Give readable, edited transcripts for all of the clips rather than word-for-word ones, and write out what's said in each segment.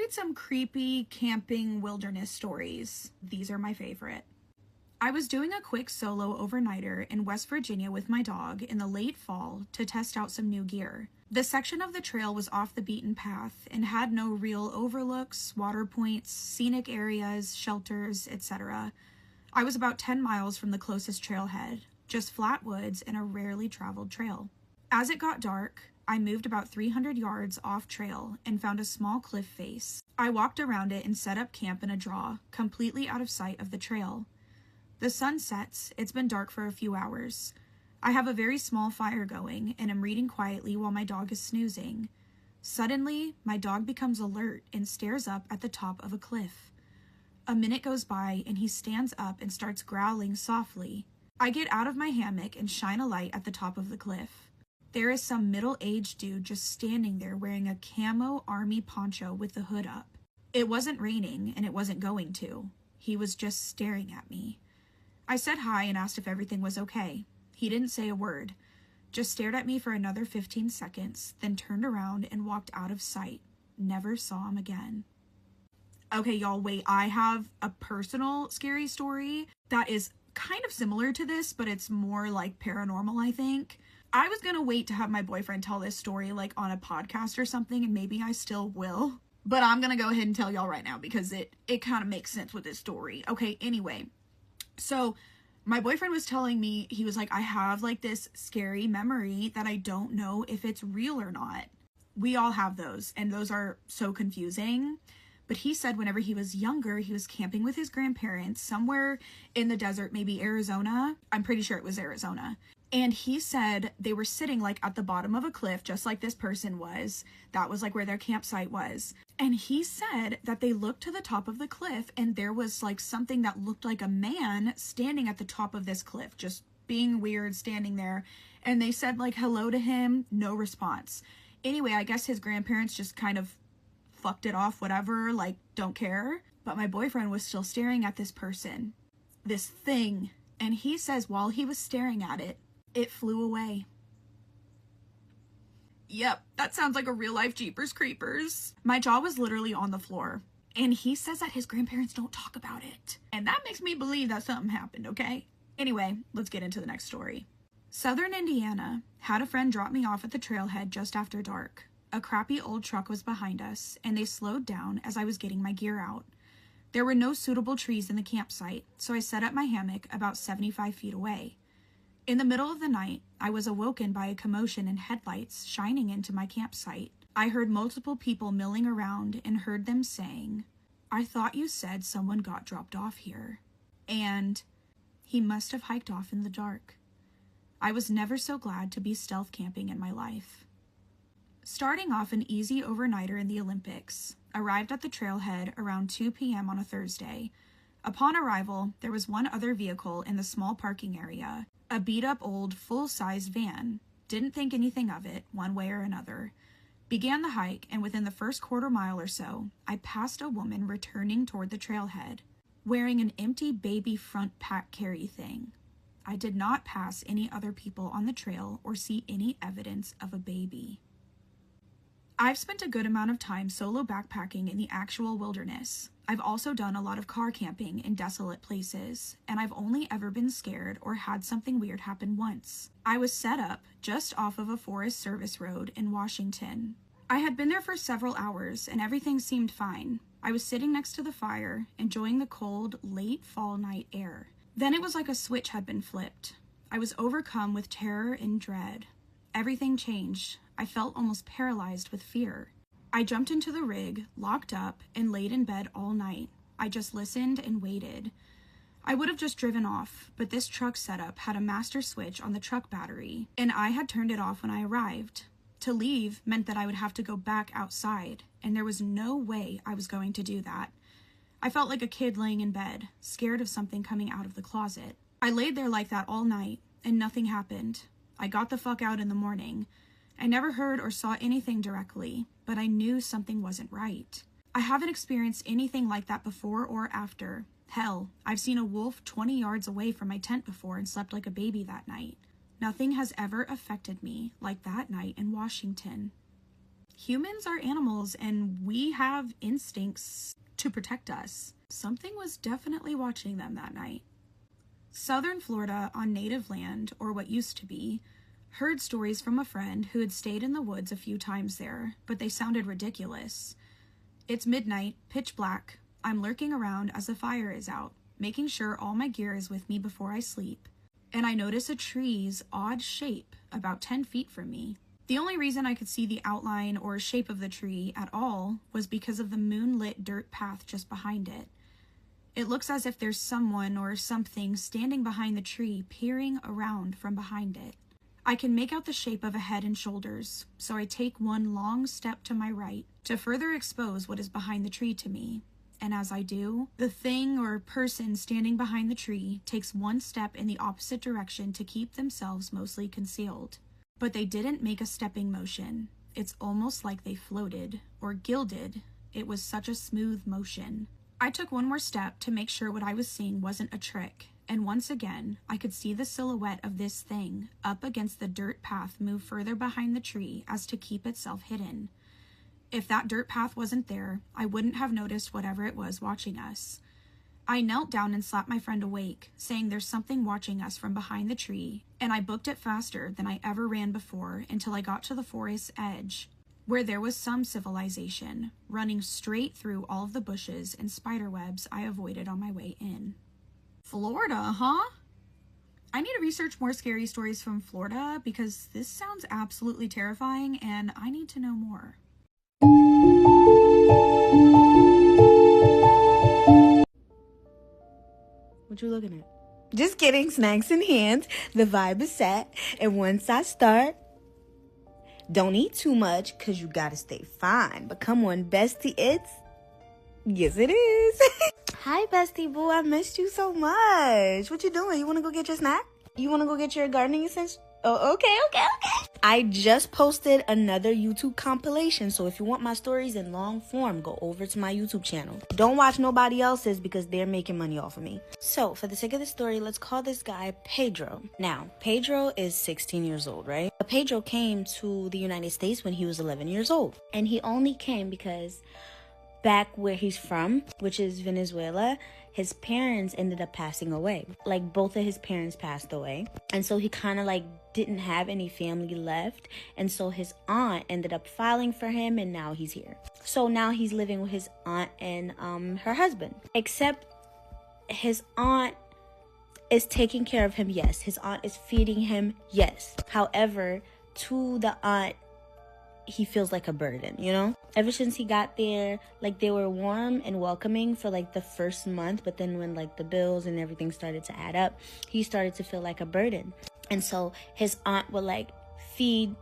need some creepy camping wilderness stories. These are my favorite. I was doing a quick solo overnighter in West Virginia with my dog in the late fall to test out some new gear. The section of the trail was off the beaten path and had no real overlooks, water points, scenic areas, shelters, etc. I was about 10 miles from the closest trailhead, just flat woods and a rarely traveled trail. As it got dark, I moved about 300 yards off trail and found a small cliff face. I walked around it and set up camp in a draw, completely out of sight of the trail. The sun sets. It's been dark for a few hours. I have a very small fire going and am reading quietly while my dog is snoozing. Suddenly, my dog becomes alert and stares up at the top of a cliff. A minute goes by and he stands up and starts growling softly. I get out of my hammock and shine a light at the top of the cliff. There is some middle-aged dude just standing there wearing a camo army poncho with the hood up. It wasn't raining and it wasn't going to. He was just staring at me. I said hi and asked if everything was okay. He didn't say a word, just stared at me for another 15 seconds, then turned around and walked out of sight. Never saw him again. Okay, y'all, wait, I have a personal scary story that is kind of similar to this, but it's more like paranormal, I think. I was gonna wait to have my boyfriend tell this story like on a podcast or something, and maybe I still will. But I'm gonna go ahead and tell y'all right now because it kind of makes sense with this story. Okay, anyway. So my boyfriend was telling me, he was like, I have like this scary memory that I don't know if it's real or not. We all have those, and those are so confusing. But he said whenever he was younger, he was camping with his grandparents somewhere in the desert, maybe Arizona. I'm pretty sure it was Arizona. And he said they were sitting like at the bottom of a cliff, just like this person was. That was like where their campsite was. And he said that they looked to the top of the cliff and there was like something that looked like a man standing at the top of this cliff, just being weird, standing there. And they said like hello to him, no response. Anyway, I guess his grandparents just kind of fucked it off, whatever, like don't care. But my boyfriend was still staring at this person, this thing. And he says while he was staring at it, it flew away. Yep, that sounds like a real life Jeepers Creepers. My jaw was literally on the floor. And he says that his grandparents don't talk about it. And that makes me believe that something happened, okay? Anyway, let's get into the next story. Southern Indiana. Had a friend drop me off at the trailhead just after dark. A crappy old truck was behind us, and they slowed down as I was getting my gear out. There were no suitable trees in the campsite, so I set up my hammock about 75 feet away. In the middle of the night, I was awoken by a commotion and headlights shining into my campsite. I heard multiple people milling around and heard them saying, "I thought you said someone got dropped off here." And, "He must have hiked off in the dark." I was never so glad to be stealth camping in my life. Starting off an easy overnighter in the Olympics, arrived at the trailhead around 2 p.m. on a Thursday. Upon arrival, there was one other vehicle in the small parking area, a beat-up old full-sized van. Didn't think anything of it, one way or another. Began the hike, and within the first quarter mile or so, I passed a woman returning toward the trailhead, wearing an empty baby front pack carry thing. I did not pass any other people on the trail or see any evidence of a baby. I've spent a good amount of time solo backpacking in the actual wilderness. I've also done a lot of car camping in desolate places, and I've only ever been scared or had something weird happen once. I was set up just off of a Forest Service road in Washington. I had been there for several hours, and everything seemed fine. I was sitting next to the fire, enjoying the cold, late fall night air. Then it was like a switch had been flipped. I was overcome with terror and dread. Everything changed. I felt almost paralyzed with fear. I jumped into the rig, locked up, and laid in bed all night. I just listened and waited. I would have just driven off, but this truck setup had a master switch on the truck battery, and I had turned it off when I arrived. To leave meant that I would have to go back outside, and there was no way I was going to do that. I felt like a kid laying in bed, scared of something coming out of the closet. I laid there like that all night, and nothing happened. I got the fuck out in the morning. I never heard or saw anything directly, but I knew something wasn't right. I haven't experienced anything like that before or after. Hell, I've seen a wolf 20 yards away from my tent before and slept like a baby that night. Nothing has ever affected me like that night in Washington. Humans are animals and we have instincts to protect us. Something was definitely watching them that night. Southern Florida, on native land, or what used to be, heard stories from a friend who had stayed in the woods a few times there, but they sounded ridiculous. It's midnight, pitch black. I'm lurking around as the fire is out, making sure all my gear is with me before I sleep, and I notice a tree's odd shape about 10 feet from me. The only reason I could see the outline or shape of the tree at all was because of the moonlit dirt path just behind it. It looks as if there's someone or something standing behind the tree, peering around from behind it. I can make out the shape of a head and shoulders, so I take one long step to my right to further expose what is behind the tree to me. And as I do, the thing or person standing behind the tree takes one step in the opposite direction to keep themselves mostly concealed. But they didn't make a stepping motion. It's almost like they floated or gilded. It was such a smooth motion. I took one more step to make sure what I was seeing wasn't a trick, and once again, I could see the silhouette of this thing up against the dirt path move further behind the tree as to keep itself hidden. If that dirt path wasn't there, I wouldn't have noticed whatever it was watching us. I knelt down and slapped my friend awake, saying there's something watching us from behind the tree, and I booked it faster than I ever ran before until I got to the forest's edge, where there was some civilization, running straight through all of the bushes and spider webs I avoided on my way in. Florida, huh? I need to research more scary stories from Florida because this sounds absolutely terrifying and I need to know more. What you looking at? Just kidding, snacks in hand. The vibe is set. And once I start, don't eat too much because you gotta stay fine. But come on, bestie, yes, it is. Hi, bestie boo. I missed you so much. What you doing? You want to go get your snack? You want to go get your gardening essentials? Oh, okay. I just posted another YouTube compilation, so if you want my stories in long form, go over to my YouTube channel. Don't watch nobody else's because they're making money off of me. So, for the sake of the story, let's call this guy Pedro. Now, Pedro is 16 years old, right? But Pedro came to the United States when he was 11 years old. And he only came because back where he's from, which is Venezuela, his parents ended up passing away. Like, both of his parents passed away. And so he kind of like didn't have any family left. And so his aunt ended up filing for him and now he's here. So now he's living with his aunt and her husband. Except his aunt is taking care of him, yes. His aunt is feeding him, yes. However, to the aunt, he feels like a burden, you know? Ever since he got there, like, they were warm and welcoming for like the first month, but then when like the bills and everything started to add up, he started to feel like a burden. And so his aunt would like feed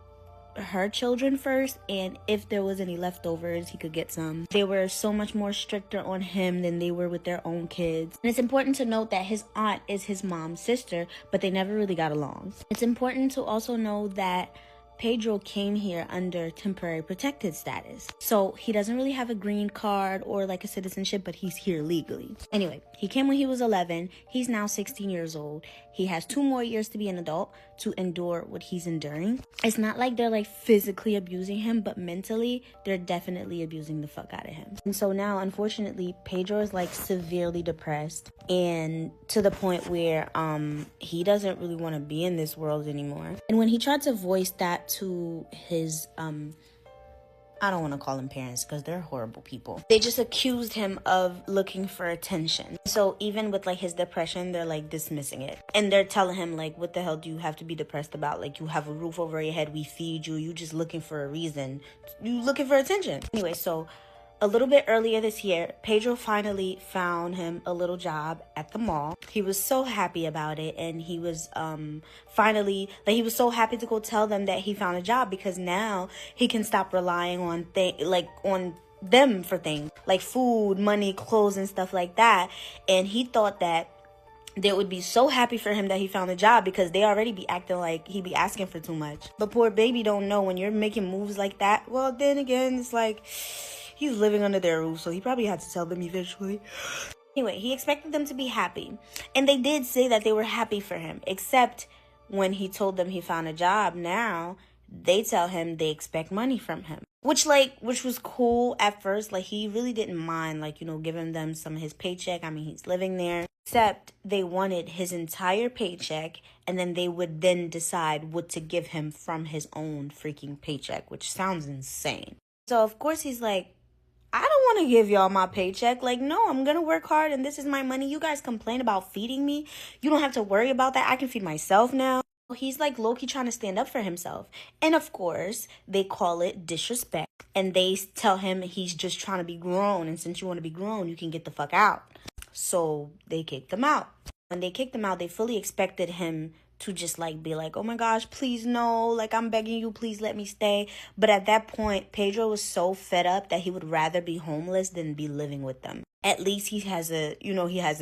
her children first, and if there was any leftovers, he could get some. They were so much more stricter on him than they were with their own kids. And it's important to note that his aunt is his mom's sister, but they never really got along. It's important to also know that Pedro came here under temporary protected status. So he doesn't really have a green card or like a citizenship, but he's here legally. Anyway, he came when he was 11. He's now 16 years old. He has 2 more years to be an adult to endure what he's enduring. It's not like they're like physically abusing him, but mentally they're definitely abusing the fuck out of him. And so now, unfortunately, Pedro is like severely depressed, and to the point where he doesn't really want to be in this world anymore. And when he tried to voice that to his I don't want to call them parents because they're horrible people. They just accused him of looking for attention. So even with like his depression, they're like dismissing it. And they're telling him like, what the hell do you have to be depressed about? Like, you have a roof over your head. We feed you. You just looking for a reason. You looking for attention. Anyway, so a little bit earlier this year, Pedro finally found him a little job at the mall. He was so happy about it, and he was finally, like, he was so happy to go tell them that he found a job because now he can stop relying on on them for things like food, money, clothes, and stuff like that. And he thought that they would be so happy for him that he found a job because they already be acting like he be asking for too much. But poor baby don't know when you're making moves like that. Well, then again, it's like he's living under their roof, so he probably had to tell them eventually. Anyway, he expected them to be happy. And they did say that they were happy for him, except when he told them he found a job. Now, they tell him they expect money from him. Which was cool at first. Like, he really didn't mind, like, giving them some of his paycheck. I mean, he's living there. Except they wanted his entire paycheck, and then they would then decide what to give him from his own freaking paycheck, which sounds insane. So, of course, he's like, I don't want to give y'all my paycheck. Like, no, I'm going to work hard, and this is my money. You guys complain about feeding me. You don't have to worry about that. I can feed myself now. He's like low-key trying to stand up for himself. And of course, they call it disrespect. And they tell him he's just trying to be grown. And since you want to be grown, you can get the fuck out. So they kicked him out. When they kicked him out, they fully expected him to just like be like, oh my gosh, please no. Like, I'm begging you, please let me stay. But at that point, Pedro was so fed up that he would rather be homeless than be living with them. At least he has a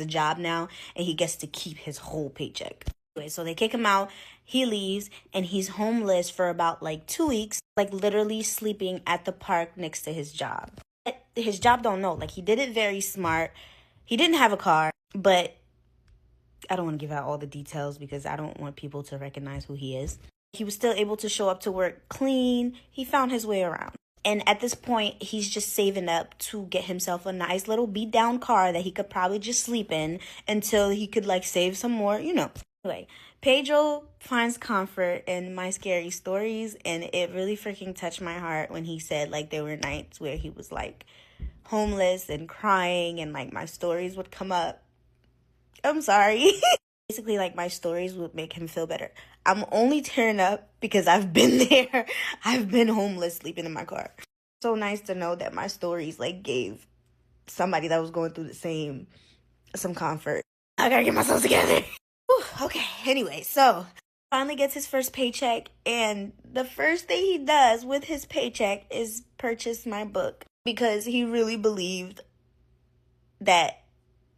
job now, and he gets to keep his whole paycheck. So they kick him out, he leaves, and he's homeless for about like 2 weeks, like literally sleeping at the park next to his job. His job don't know, like, he did it very smart. He didn't have a car, but I don't want to give out all the details because I don't want people to recognize who he is. He was still able to show up to work clean. He found his way around. And at this point, he's just saving up to get himself a nice little beat down car that he could probably just sleep in until he could like save some more, Anyway, Pedro finds comfort in my scary stories, and it really freaking touched my heart when he said, like, there were nights where he was, like, homeless and crying, and, like, my stories would come up. I'm sorry. Basically, like, my stories would make him feel better. I'm only tearing up because I've been there. I've been homeless, sleeping in my car. So nice to know that my stories, like, gave somebody that was going through the same some comfort. I gotta get myself together. Okay, anyway, so finally gets his first paycheck, and the first thing he does with his paycheck is purchase my book because he really believed that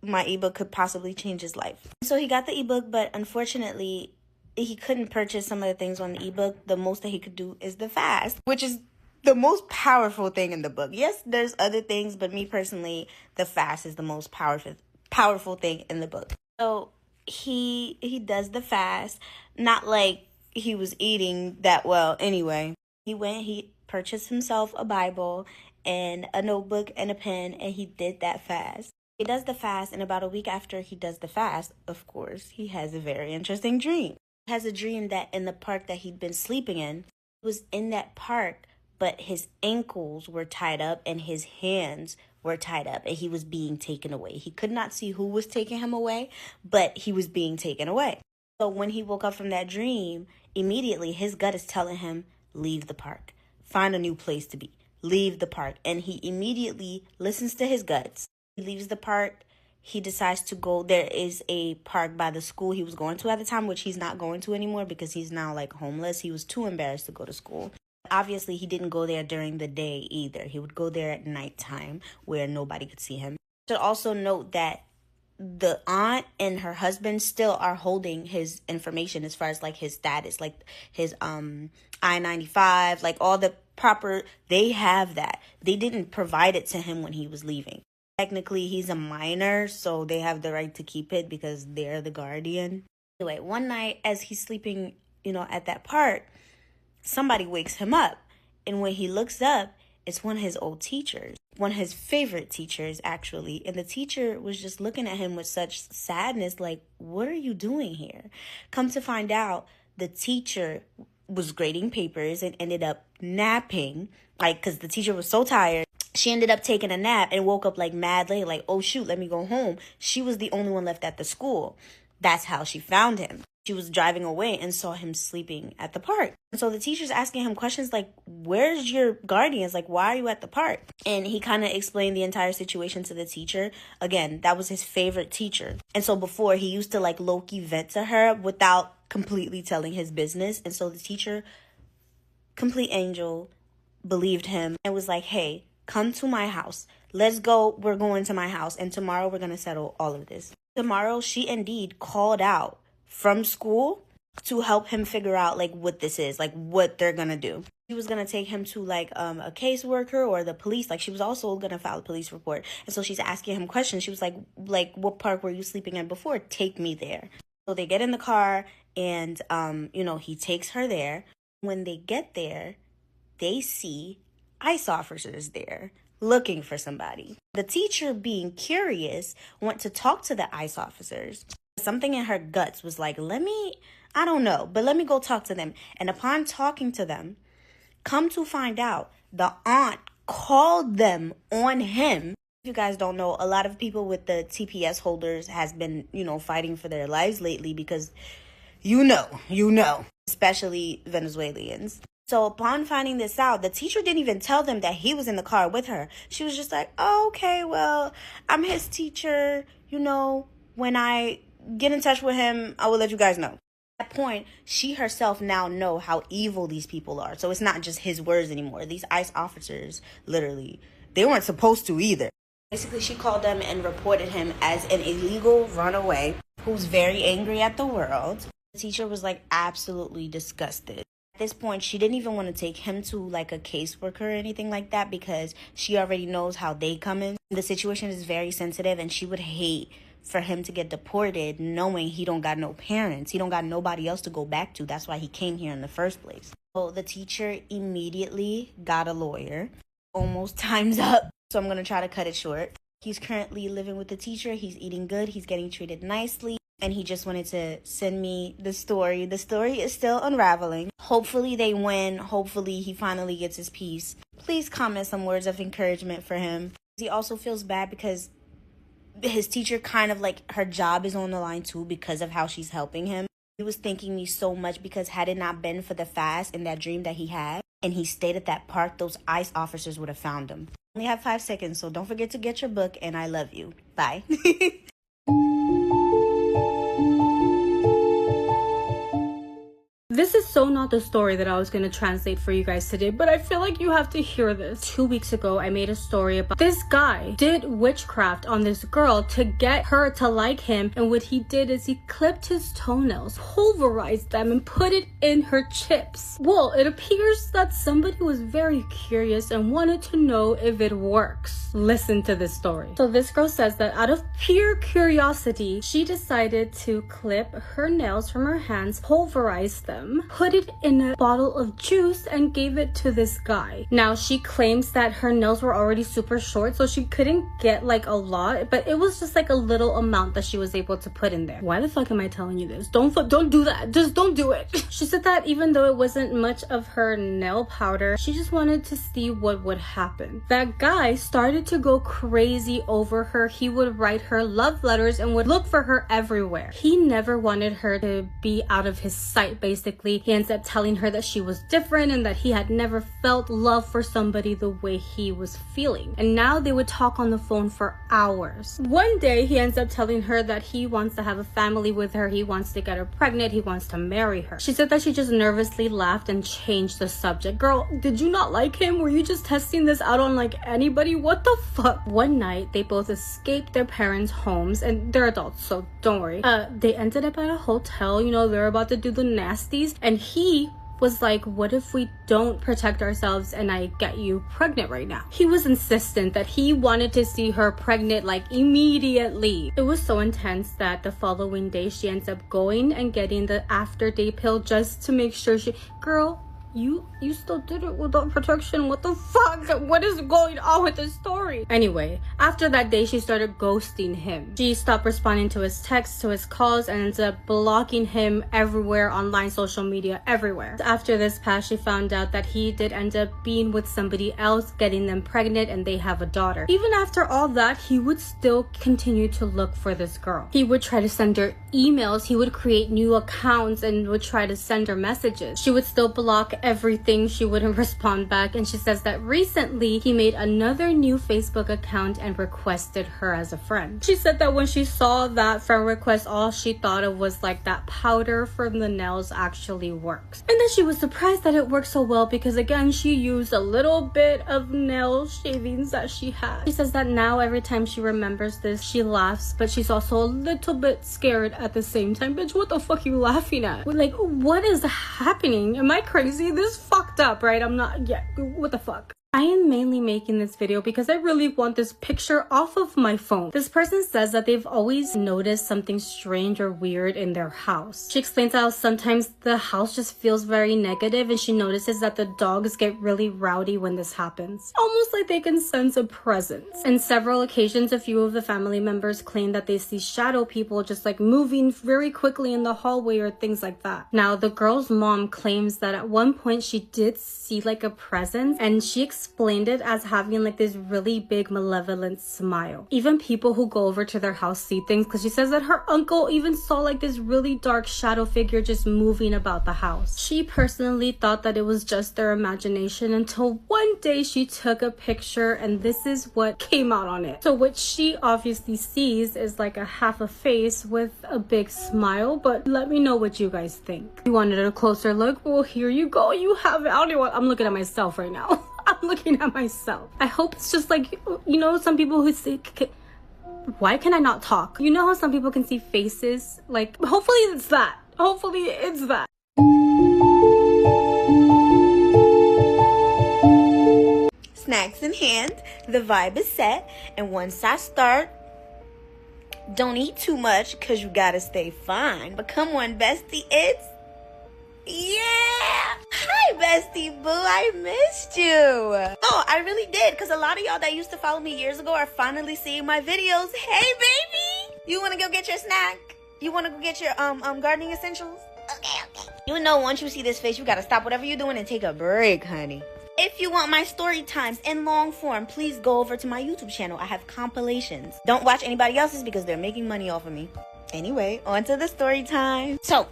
my ebook could possibly change his life. So he got the ebook, but unfortunately, he couldn't purchase some of the things on the ebook. The most that he could do is the fast, which is the most powerful thing in the book. Yes, there's other things, but me personally, the fast is the most powerful thing in the book. So he does the fast, not like he was eating that well anyway. He purchased himself a Bible and a notebook and a pen, and he did that fast. He does the fast, and about a week after he does the fast, of course, he has a very interesting dream. He has a dream that in the park that he'd been sleeping in, he was in that park, but his ankles were tied up and his hands were tied up, and he was being taken away. He could not see who was taking him away, but he was being taken away. So when he woke up from that dream, immediately his gut is telling him, leave the park. Find a new place to be. Leave the park. And he immediately listens to his guts. He leaves the park. He decides to go. There is a park by the school he was going to at the time, which he's not going to anymore because he's now like homeless. He was too embarrassed to go to school. Obviously, he didn't go there during the day either. He would go there at nighttime where nobody could see him. Should also note that the aunt and her husband still are holding his information as far as like his status, like his I-95, like all the proper, they have that. They didn't provide it to him when he was leaving. Technically, he's a minor, so they have the right to keep it because they're the guardian. Anyway, one night as he's sleeping, at that park, somebody wakes him up. And when he looks up, it's one of his old teachers, one of his favorite teachers, actually. And the teacher was just looking at him with such sadness, like, what are you doing here? Come to find out, the teacher was grading papers and ended up napping, like, because the teacher was so tired. She ended up taking a nap and woke up like mad late, like, oh shoot, let me go home. She was the only one left at the school. That's how she found him. She was driving away and saw him sleeping at the park. And so the teacher's asking him questions like, where's your guardians? Like, why are you at the park? And he kind of explained the entire situation to the teacher. Again, that was his favorite teacher. And so before, he used to like low-key vent to her without completely telling his business. And so the teacher, complete angel, believed him and was like, hey, come to my house. Let's go. We're going to my house. And tomorrow we're going to settle all of this. Tomorrow, she indeed called out from school to help him figure out like what this is, like what they're going to do. She was going to take him to like a caseworker or the police. Like she was also going to file a police report. And so she's asking him questions. She was like, what park were you sleeping in before? Take me there. So they get in the car and, he takes her there. When they get there, they see ICE officers there looking for somebody. The teacher, being curious, went to talk to the ICE officers. Something in her guts was like, let me go talk to them. And upon talking to them, come to find out, the aunt called them on him. If you guys don't know, a lot of people with the TPS holders has been, fighting for their lives lately because especially Venezuelans. So upon finding this out, the teacher didn't even tell them that he was in the car with her. She was just like, oh, okay, well, I'm his teacher. When I get in touch with him, I will let you guys know. At that point, she herself now know how evil these people are. So it's not just his words anymore. These ICE officers, literally, they weren't supposed to either. Basically, she called them and reported him as an illegal runaway who's very angry at the world. The teacher was absolutely disgusted. At this point, she didn't even want to take him to a caseworker or anything like that because she already knows how they come in. The situation is very sensitive and she would hate for him to get deported knowing he don't got no parents. He don't got nobody else to go back to. That's why he came here in the first place. So the teacher immediately got a lawyer. Almost time's up, so I'm going to try to cut it short. He's currently living with the teacher. He's eating good. He's getting treated nicely. And he just wanted to send me the story. The story is still unraveling. Hopefully they win. Hopefully he finally gets his peace. Please comment some words of encouragement for him. He also feels bad because his teacher her job is on the line too because of how she's helping him. He was thanking me so much because had it not been for the fast and that dream that he had, and he stayed at that park, those ICE officers would have found him. I only have 5 seconds, so don't forget to get your book, and I love you. Bye. This is so not the story that I was going to translate for you guys today, but I feel like you have to hear this. 2 weeks ago, I made a story about this guy did witchcraft on this girl to get her to like him, and what he did is he clipped his toenails, pulverized them, and put it in her chips. Well, it appears that somebody was very curious and wanted to know if it works. Listen to this story. So this girl says that out of pure curiosity, she decided to clip her nails from her hands, pulverize them, put it in a bottle of juice, and gave it to this guy. Now, she claims that her nails were already super short, so she couldn't get a lot, but it was just a little amount that she was able to put in there. Why the fuck am I telling you this? Don't do that. Just don't do it. She said that even though it wasn't much of her nail powder, she just wanted to see what would happen. That guy started to go crazy over her. He would write her love letters and would look for her everywhere. He never wanted her to be out of his sight, basically. He ends up telling her that she was different and that he had never felt love for somebody the way he was feeling. And now they would talk on the phone for hours. One day, he ends up telling her that he wants to have a family with her. He wants to get her pregnant. He wants to marry her. She said that she just nervously laughed and changed the subject. Girl, did you not like him? Were you just testing this out on anybody? What the fuck? One night, they both escaped their parents' homes, and they're adults, so don't worry. They ended up at a hotel. They're about to do the nasties. And he was like, what if we don't protect ourselves and I get you pregnant right now? He was insistent that he wanted to see her pregnant immediately. It was so intense that the following day she ends up going and getting the after day pill just to make sure girl, you still did it without protection. What the fuck? What is going on with this story? Anyway, after that day, she started ghosting him. She stopped responding to his texts, to his calls, and ended up blocking him everywhere, online, social media, everywhere. After this past, she found out that he did end up being with somebody else, getting them pregnant, and they have a daughter. Even after all that, he would still continue to look for this girl. He would try to send her emails. He would create new accounts and would try to send her messages. She would still block everything. She wouldn't respond back, and she says that recently he made another new Facebook account and requested her as a friend. She said that when she saw that friend request, all she thought of was that powder from the nails actually works, and then she was surprised that it worked so well because again she used a little bit of nail shavings that she had. She says that now every time she remembers this, she laughs, but she's also a little bit scared at the same time. Bitch, what the fuck are you laughing at? What is happening? Am I crazy? This fucked up, right? I'm not. Yeah, what the fuck? I am mainly making this video because I really want this picture off of my phone. This person says that they've always noticed something strange or weird in their house. She explains how sometimes the house just feels very negative, and she notices that the dogs get really rowdy when this happens. Almost like they can sense a presence. In several occasions, a few of the family members claim that they see shadow people just like moving very quickly in the hallway or things like that. Now, the girl's mom claims that at one point she did see like a presence, and she explained it as having like this really big malevolent smile. Even people who go over to their house see things, because she says that her uncle even saw like this really dark shadow figure just moving about the house. She personally thought that it was just their imagination until one day she took a picture, and this is what came out on it. So what she obviously sees is like a half a face with a big smile, but let me know what you guys think. If you wanted a closer look, well, here you go. You have it. I'm looking at myself right now. I'm looking at myself. I hope it's just like, you know, some people who say, why can I not talk? You know how some people can see faces? Like, hopefully it's that. Hopefully it's that. Snacks in hand, the vibe is set, and once I start, don't eat too much because you gotta stay fine. But come on, bestie, it's... Yeah! Hi, bestie boo, I missed you. Oh, I really did, because a lot of y'all that used to follow me years ago are finally seeing my videos. Hey, baby! You want to go get your snack? You want to go get your gardening essentials? Okay. You know, once you see this face, you got to stop whatever you're doing and take a break, honey. If you want my story times in long form, please go over to my YouTube channel. I have compilations. Don't watch anybody else's because they're making money off of me. Anyway, on to the story time. So,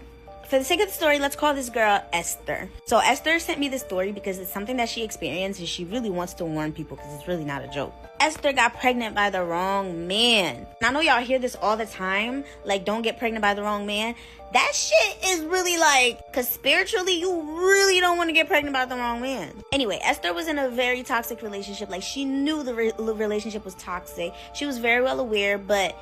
for the sake of the story, let's call this girl Esther. So Esther sent me this story because it's something that she experienced and she really wants to warn people because it's really not a joke. Esther got pregnant by the wrong man. And I know y'all hear this all the time, like, don't get pregnant by the wrong man. That shit is really like, because spiritually, you really don't want to get pregnant by the wrong man. Anyway, Esther was in a very toxic relationship. Like, she knew the relationship was toxic. She was very well aware, but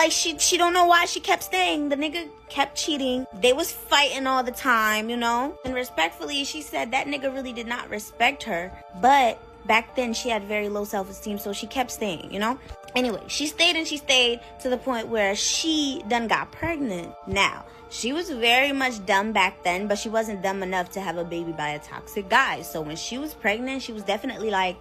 she don't know why she kept staying. The nigga kept cheating. They was fighting all the time, you know? And respectfully, she said that nigga really did not respect her. But back then, she had very low self-esteem, so she kept staying, you know? Anyway, she stayed and she stayed to the point where she done got pregnant. Now, she was very much dumb back then, but she wasn't dumb enough to have a baby by a toxic guy. So when she was pregnant, she was definitely like,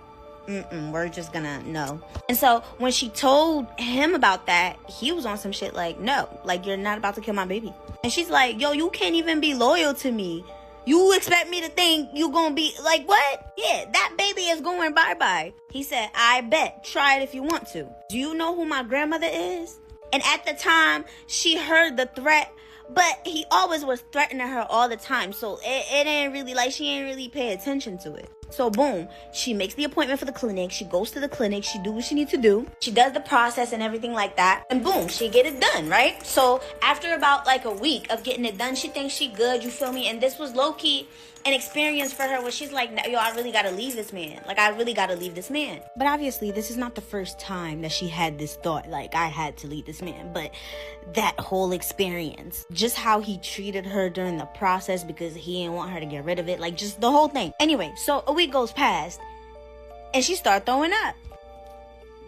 we're just gonna no. And so when she told him about that, he was on some shit like, no, like, you're not about to kill my baby. And she's like, yo, you can't even be loyal to me. You expect me to think you gonna be like, what? Yeah, that baby is going bye-bye. He said, I bet. Try it if you want to. Do you know who my grandmother is? And at the time, she heard the threat, but he always was threatening her all the time. So it ain't really like, she ain't really pay attention to it. So boom, she makes the appointment for the clinic. She goes to the clinic. She do what she needs to do. She does the process and everything like that. And boom, she get it done, right? So after about like a week of getting it done, she thinks she good, you feel me? And this was low-key an experience for her where she's like, yo, I really gotta leave this man. Like, I really gotta leave this man. But obviously, this is not the first time that she had this thought, like, I had to leave this man. But that whole experience, just how he treated her during the process because he didn't want her to get rid of it, like, just the whole thing. Anyway, so a week goes past and she started throwing up.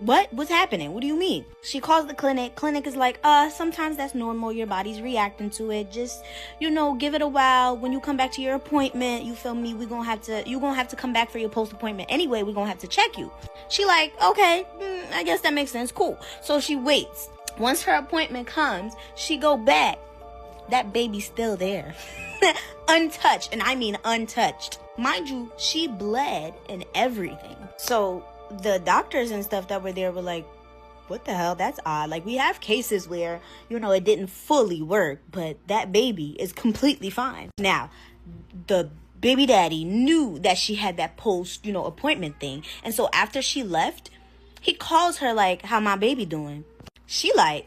What's happening? What do you mean? She calls the clinic. Clinic is like, sometimes that's normal. Your body's reacting to it. Just, you know, give it a while. When you come back to your appointment, you feel me? You're gonna have to come back for your post-appointment. Anyway, we're gonna have to check you. She like, okay, I guess that makes sense. Cool. So she waits. Once her appointment comes, she go back. That baby's still there. Untouched. And I mean untouched. Mind you, she bled and everything. So the doctors and stuff that were there were like, what the hell? That's odd. Like, we have cases where, you know, it didn't fully work, but that baby is completely fine. Now, the baby daddy knew that she had that post, you know, appointment thing. And so after she left, he calls her like, how my baby doing? She like,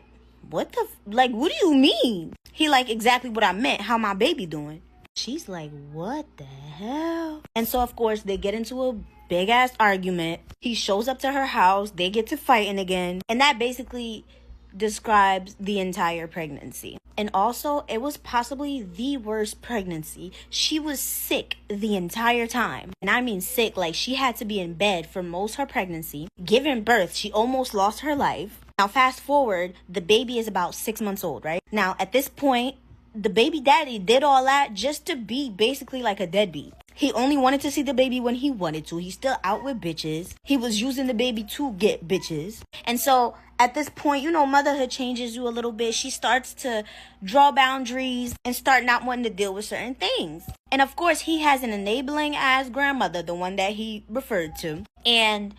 what do you mean? He like, exactly what I meant. How my baby doing? She's like, what the hell? And so, of course, they get into a big ass argument. He shows up to her house. They get to fighting again. And that basically describes the entire pregnancy. And also, it was possibly the worst pregnancy. She was sick the entire time. And I mean sick, like she had to be in bed for most of her pregnancy. Giving birth, she almost lost her life. Now, fast forward, the baby is about 6 months old, right? Now, at this point, the baby daddy did all that just to be basically like a deadbeat. He only wanted to see the baby when he wanted to. He's still out with bitches. He was using the baby to get bitches. And so at this point, you know, motherhood changes you a little bit. She starts to draw boundaries and start not wanting to deal with certain things. And of course, he has an enabling ass grandmother, the one that he referred to. And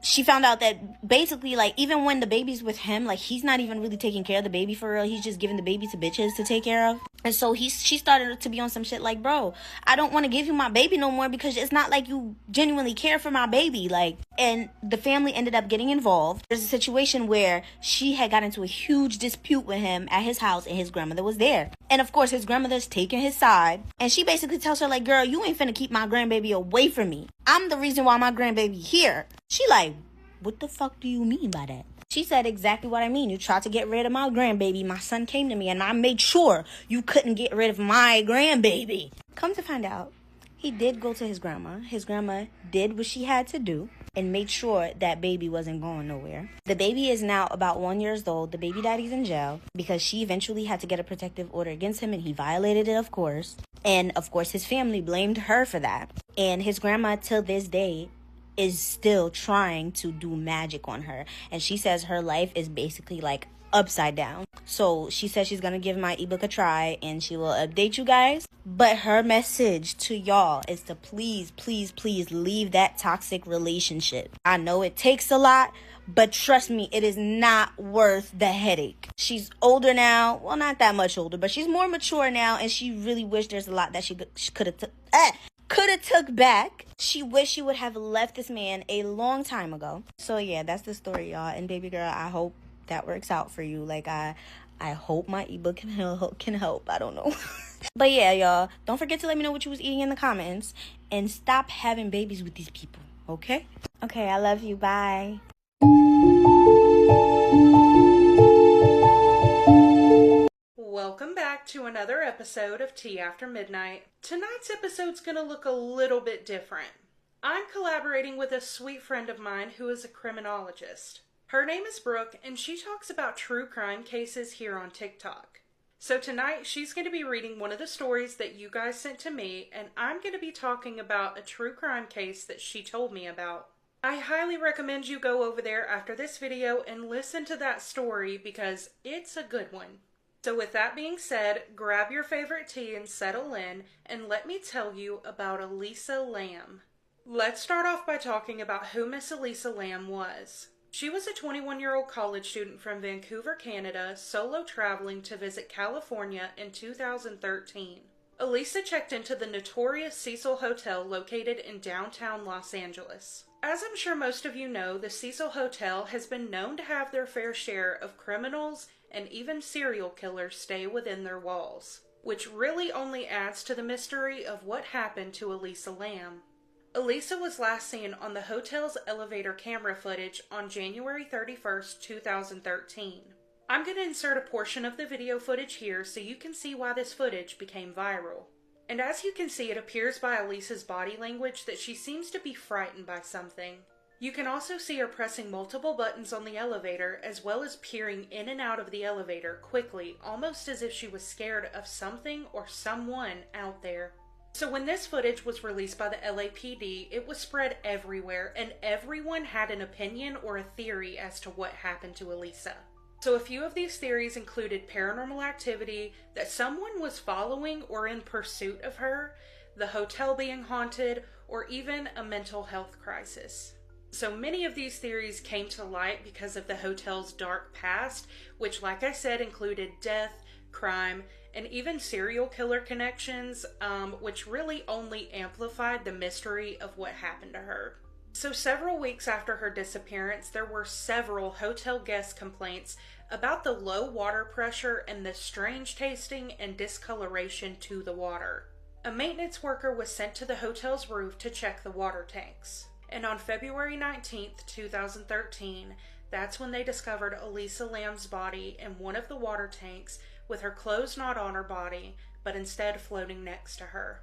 she found out that basically, like, even when the baby's with him, like, he's not even really taking care of the baby for real. He's just giving the baby to bitches to take care of. And so she started to be on some shit like, bro, I don't want to give you my baby no more because it's not like you genuinely care for my baby. Like, and the family ended up getting involved. There's a situation where she had got into a huge dispute with him at his house and his grandmother was there. And of course, his grandmother's taking his side. And she basically tells her, like, girl, you ain't finna keep my grandbaby away from me. I'm the reason why my grandbaby here. She like, what the fuck do you mean by that? She said exactly what I mean. You tried to get rid of my grandbaby. My son came to me and I made sure you couldn't get rid of my grandbaby. Come to find out, he did go to his grandma. His grandma did what she had to do and made sure that baby wasn't going nowhere. The baby is now about 1 year old. The baby daddy's in jail because she eventually had to get a protective order against him and he violated it, of course. And of course, his family blamed her for that. And his grandma, till this day, is still trying to do magic on her. And she says her life is basically like upside down. So she says she's gonna give my ebook a try and she will update you guys. But her message to y'all is to please, please, please leave that toxic relationship. I know it takes a lot, but trust me, it is not worth the headache. She's older now. Well, not that much older, but she's more mature now. And she really wished there's a lot that she could have took back. She wished she would have left this man a long time ago. So yeah, that's the story, y'all. And baby girl, I hope that works out for you. Like, I hope my ebook can help. I don't know. But yeah, y'all, don't forget to let me know what you was eating in the comments. And stop having babies with these people, okay? Okay, I love you. Bye. Welcome back to another episode of Tea After Midnight. Tonight's episode's gonna look a little bit different. I'm collaborating with a sweet friend of mine who is a criminologist. Her name is Brooke, and she talks about true crime cases here on TikTok. So tonight, she's going to be reading one of the stories that you guys sent to me, and I'm going to be talking about a true crime case that she told me about. I highly recommend you go over there after this video and listen to that story because it's a good one. So with that being said, grab your favorite tea and settle in, and let me tell you about Elisa Lam. Let's start off by talking about who Miss Elisa Lam was. She was a 21-year-old college student from Vancouver, Canada, solo traveling to visit California in 2013. Elisa checked into the notorious Cecil Hotel located in downtown Los Angeles. As I'm sure most of you know, the Cecil Hotel has been known to have their fair share of criminals and even serial killers stay within their walls, which really only adds to the mystery of what happened to Elisa Lam. Elisa was last seen on the hotel's elevator camera footage on January 31st, 2013. I'm going to insert a portion of the video footage here so you can see why this footage became viral. And as you can see, it appears by Elisa's body language that she seems to be frightened by something. You can also see her pressing multiple buttons on the elevator as well as peering in and out of the elevator quickly, almost as if she was scared of something or someone out there. So when this footage was released by the LAPD, it was spread everywhere and everyone had an opinion or a theory as to what happened to Elisa. So a few of these theories included paranormal activity, that someone was following or in pursuit of her, the hotel being haunted, or even a mental health crisis. So many of these theories came to light because of the hotel's dark past, which, like I said, included death, crime, and even serial killer connections, which really only amplified the mystery of what happened to her. So several weeks after her disappearance, there were several hotel guest complaints about the low water pressure and the strange tasting and discoloration to the water. A maintenance worker was sent to the hotel's roof to check the water tanks. And on February 19th, 2013, That's when they discovered Elisa Lam's body in one of the water tanks with her clothes not on her body, but instead floating next to her.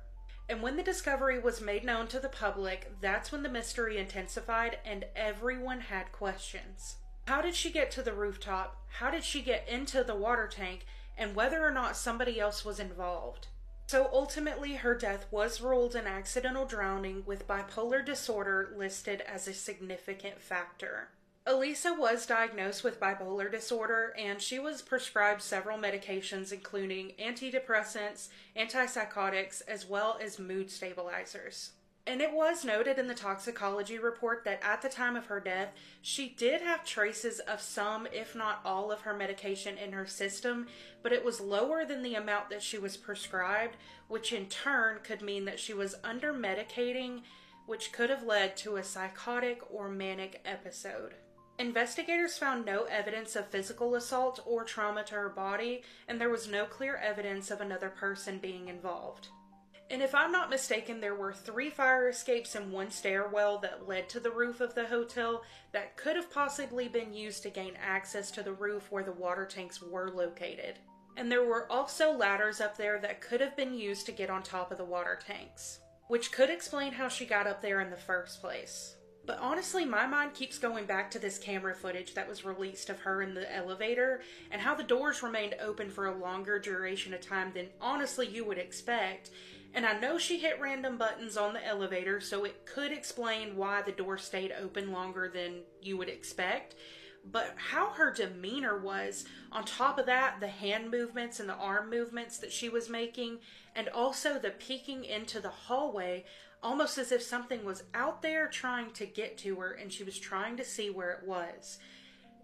And when the discovery was made known to the public, that's when the mystery intensified and everyone had questions. How did she get to the rooftop? How did she get into the water tank? And whether or not somebody else was involved. So ultimately, her death was ruled an accidental drowning with bipolar disorder listed as a significant factor. Elisa was diagnosed with bipolar disorder, and she was prescribed several medications including antidepressants, antipsychotics, as well as mood stabilizers. And it was noted in the toxicology report that at the time of her death, she did have traces of some, if not all, of her medication in her system, but it was lower than the amount that she was prescribed, which in turn could mean that she was under-medicating, which could have led to a psychotic or manic episode. Investigators found no evidence of physical assault or trauma to her body, and there was no clear evidence of another person being involved. And if I'm not mistaken, there were 3 fire escapes and 1 stairwell that led to the roof of the hotel that could have possibly been used to gain access to the roof where the water tanks were located. And there were also ladders up there that could have been used to get on top of the water tanks, which could explain how she got up there in the first place. But honestly, my mind keeps going back to this camera footage that was released of her in the elevator and how the doors remained open for a longer duration of time than honestly you would expect. And I know she hit random buttons on the elevator, so it could explain why the door stayed open longer than you would expect. But how her demeanor was, on top of that, the hand movements and the arm movements that she was making, and also the peeking into the hallway, almost as if something was out there trying to get to her and she was trying to see where it was.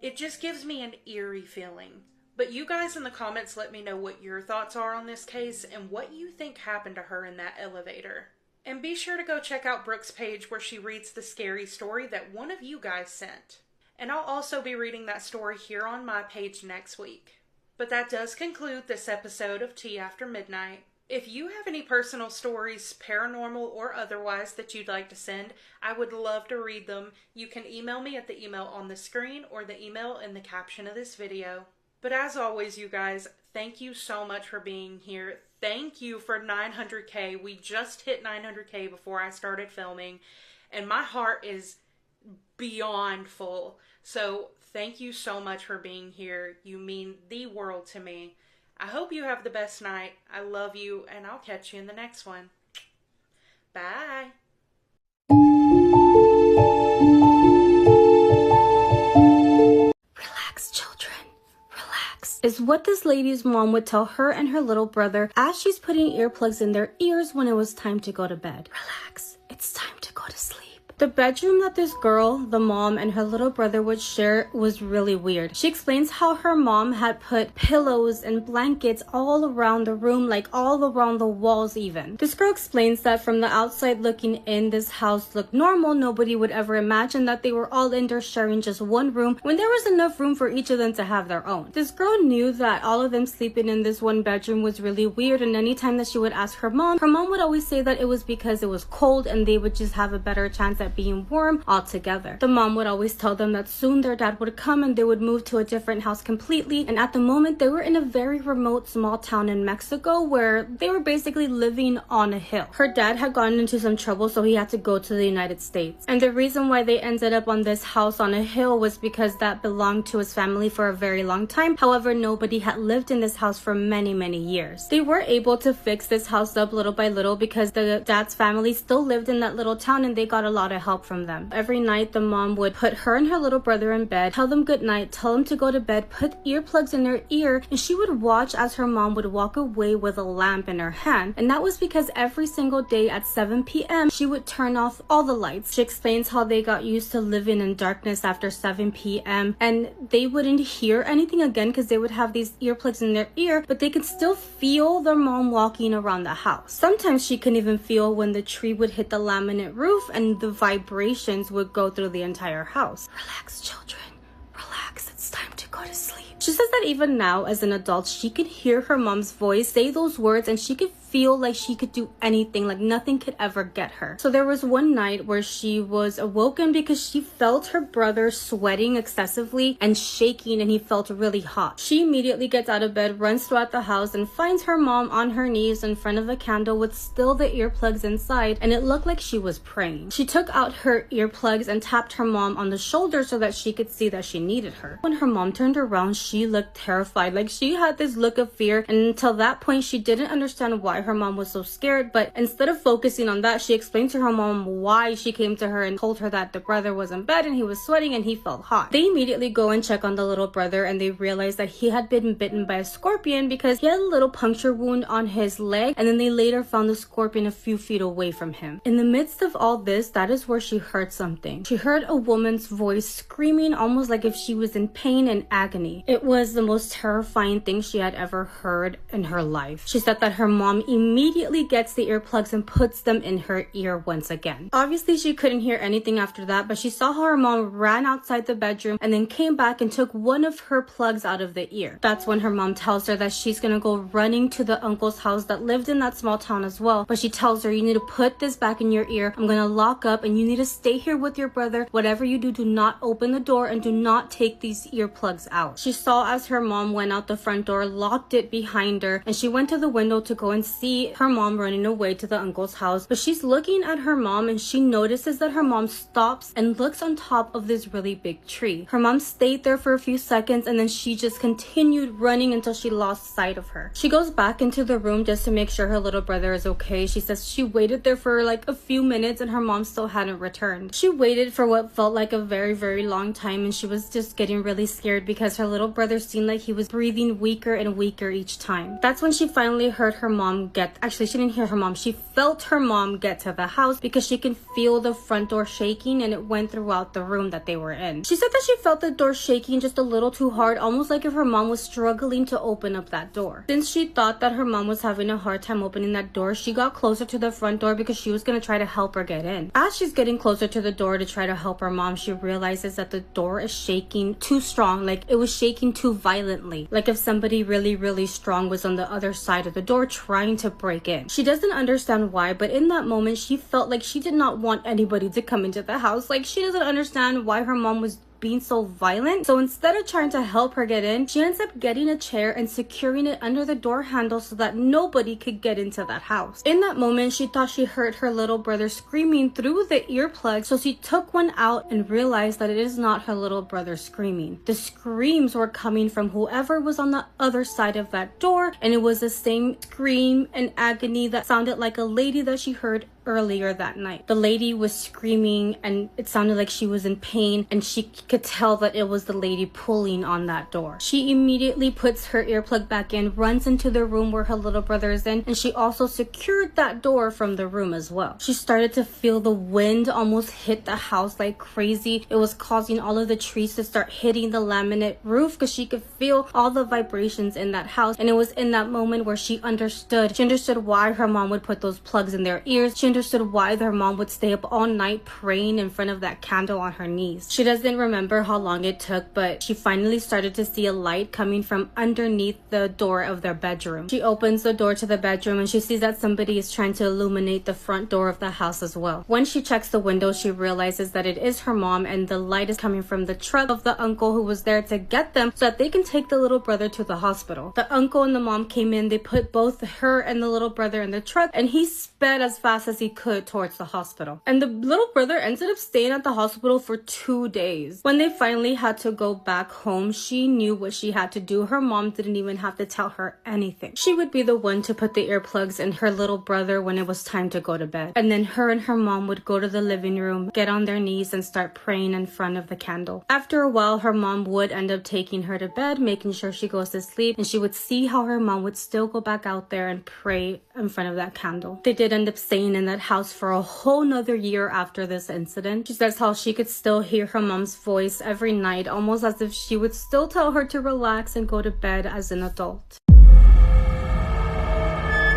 It just gives me an eerie feeling. But you guys in the comments let me know what your thoughts are on this case and what you think happened to her in that elevator. And be sure to go check out Brooke's page where she reads the scary story that one of you guys sent. And I'll also be reading that story here on my page next week. But that does conclude this episode of Tea After Midnight. If you have any personal stories, paranormal or otherwise, that you'd like to send, I would love to read them. You can email me at the email on the screen or the email in the caption of this video. But as always, you guys, thank you so much for being here. Thank you for 900K. We just hit 900K before I started filming, and my heart is beyond full. So thank you so much for being here. You mean the world to me. I hope you have the best night. I love you, and I'll catch you in the next one. Bye. Relax, children. Relax. Is what this lady's mom would tell her and her little brother as she's putting earplugs in their ears when it was time to go to bed. Relax. It's time to go to sleep. The bedroom that this girl, the mom, and her little brother would share was really weird. She explains how her mom had put pillows and blankets all around the room, like all around the walls even. This girl explains that from the outside looking in, this house looked normal. Nobody would ever imagine that they were all in there sharing just one room when there was enough room for each of them to have their own. This girl knew that all of them sleeping in this one bedroom was really weird, and anytime that she would ask her mom would always say that it was because it was cold and they would just have a better chance at being warm all together. The mom would always tell them that soon their dad would come and they would move to a different house completely, and at the moment they were in a very remote small town in Mexico where they were basically living on a hill. Her dad had gotten into some trouble, so he had to go to the United States, and the reason why they ended up on this house on a hill was because that belonged to his family for a very long time. However, nobody had lived in this house for many years. They were able to fix this house up little by little because the dad's family still lived in that little town and they got a lot of help from them. Every night the mom would put her and her little brother in bed, tell them good night, tell them to go to bed, put earplugs in their ear, and she would watch as her mom would walk away with a lamp in her hand. And that was because every single day at 7 p.m. she would turn off all the lights. She explains how they got used to living in darkness after 7 p.m. and they wouldn't hear anything again because they would have these earplugs in their ear, but they could still feel their mom walking around the house. Sometimes she couldn't even feel when the tree would hit the laminate roof and the vibrations would go through the entire house. Relax, children. Relax. It's time to go to sleep. She says that even now as an adult, she can hear her mom's voice say those words and she could feel like she could do anything, like nothing could ever get her. So there was one night where she was awoken because she felt her brother sweating excessively and shaking, and he felt really hot. She immediately gets out of bed, runs throughout the house, and finds her mom on her knees in front of a candle with still the earplugs inside, and it looked like she was praying. She took out her earplugs and tapped her mom on the shoulder so that she could see that she needed her. When her mom turned around, she looked terrified. Like, she had this look of fear, and until that point she didn't understand why her mom was so scared. But instead of focusing on that, she explained to her mom why she came to her and told her that the brother was in bed and he was sweating and he felt hot. They immediately go and check on the little brother, and they realize that he had been bitten by a scorpion because he had a little puncture wound on his leg, and then they later found the scorpion a few feet away from him. In the midst of all this, that is where she heard something. She heard a woman's voice screaming almost like if she was in pain and agony. It was the most terrifying thing she had ever heard in her life. She said that her mom immediately gets the earplugs and puts them in her ear once again. Obviously, she couldn't hear anything after that, but she saw how her mom ran outside the bedroom and then came back and took one of her plugs out of the ear. That's when her mom tells her that she's gonna go running to the uncle's house that lived in that small town as well. But she tells her, you need to put this back in your ear. I'm gonna lock up and you need to stay here with your brother. Whatever you do, do not open the door and do not take these earplugs out. She saw as her mom went out the front door, locked it behind her, and she went to the window to go and see her mom running away to the uncle's house. But she's looking at her mom and she notices that her mom stops and looks on top of this really big tree. Her mom stayed there for a few seconds and then she just continued running until she lost sight of her. She goes back into the room just to make sure her little brother is okay. She says she waited there for like a few minutes and her mom still hadn't returned. She waited for what felt like a very, very long time, and she was just getting really scared because her little brother seemed like he was breathing weaker and weaker each time. That's when she finally heard her mom actually, she didn't hear her mom. She felt her mom get to the house because she can feel the front door shaking, and it went throughout the room that they were in. She said that she felt the door shaking just a little too hard, almost like if her mom was struggling to open up that door. Since she thought that her mom was having a hard time opening that door, she got closer to the front door because she was going to try to help her get in. As she's getting closer to the door to try to help her mom, she realizes that the door is shaking too strong. Like, it was shaking too violently, like if somebody really, really strong was on the other side of the door trying to break in. She doesn't understand why, but in that moment she felt like she did not want anybody to come into the house. Like, she doesn't understand why her mom was being so violent. So instead of trying to help her get in, she ends up getting a chair and securing it under the door handle so that nobody could get into that house. In that moment, she thought she heard her little brother screaming through the earplug, so she took one out and realized that it is not her little brother screaming. The screams were coming from whoever was on the other side of that door, and it was the same scream and agony that sounded like a lady that she heard earlier that night. The lady was screaming and it sounded like she was in pain, and she could tell that it was the lady pulling on that door. She immediately puts her earplug back in, runs into the room where her little brother is in, and she also secured that door from the room as well. She started to feel the wind almost hit the house like crazy. It was causing all of the trees to start hitting the laminate roof because she could feel all the vibrations in that house. And it was in that moment where she understood. She understood why her mom would put those plugs in their ears. She understood why their mom would stay up all night praying in front of that candle on her knees. She doesn't remember how long it took, but she finally started to see a light coming from underneath the door of their bedroom. She opens the door to the bedroom and she sees that somebody is trying to illuminate the front door of the house as well. When she checks the window, she realizes that it is her mom, and the light is coming from the truck of the uncle who was there to get them so that they can take the little brother to the hospital. The uncle and the mom came in, they put both her and the little brother in the truck, and he sped as fast as he could towards the hospital. And the little brother ended up staying at the hospital for 2 days. When they finally had to go back home, she knew what she had to do. Her mom didn't even have to tell her anything. She would be the one to put the earplugs in her little brother when it was time to go to bed. And then her and her mom would go to the living room, get on their knees, and start praying in front of the candle. After a while, her mom would end up taking her to bed, making sure she goes to sleep, and she would see how her mom would still go back out there and pray in front of that candle. They did end up staying in that house for a whole nother year after this incident. She says how she could still hear her mom's voice every night, almost as if she would still tell her to relax and go to bed as an adult.